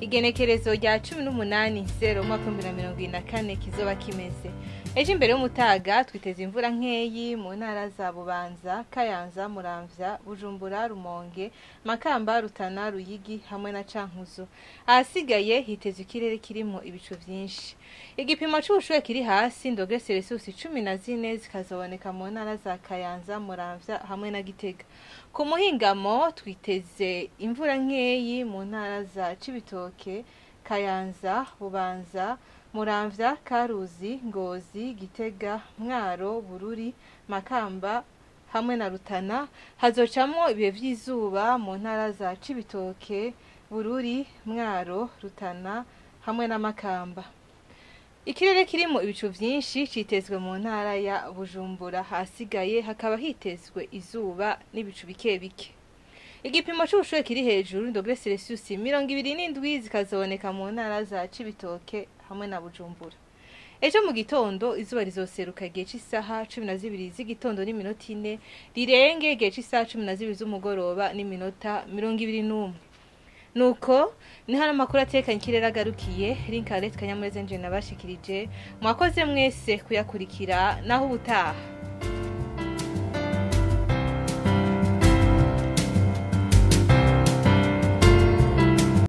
igenekerezo rya 18/0 umwaka 2024 kizoba kimeze. Ejo imbere y'umutaga twiteze imvura nkeyi mu ntara za Bubanza, Kayanza, Muramvya, Bujumbura, Rumonge, Makamba, Rutana, Ruyigi hamwe na Cankuzo. Ahasigaye hiteze ikirere kirimo ibicu vyinshi. Igipimo c'ubushuhe kiri hasi ndogre Celsius 14 zikazoboneka mu ntara za Kayanza, Muramvya hamwe na Gitega. Ku muhingamo twiteze imvura nkeyi mu ntara za Cibitoke, Kayanza, Bubanza, Muramvya, Karuzi, Ngozi, Gitega, Mwaro, Bururi, Makamba hamwe na Rutana. Hazocamwo ibihe vy'izuba mu ntara za Cibitoke, Bururi, Mwaro, Rutana hamwe na Makamba. Ikirere kirimo ibicu vyinshi citezwe mu ntara ya Bujumbura, hasigaye hakaba hitezwe izuba n'ibicu bike bike. Igipimo c'ubushuhe kiri hejuru ndogre Celsius 27 zikazoboneka mu ntara za Cibitoke hamwe na Bujumbura. Ejo mu gitondo izuba rizoseruka igihe c'isaha 12 z'igitondo n'iminota 4 rirenge igihe c'isaha 12 z'umugoroba n'iminota 21. Nuko ni hano makuru atekanye ikirere agarukiye. Linkaret Kanyamureze nje nabashikirije. Mwakoze mwese kuyakurikira naho ubutaha.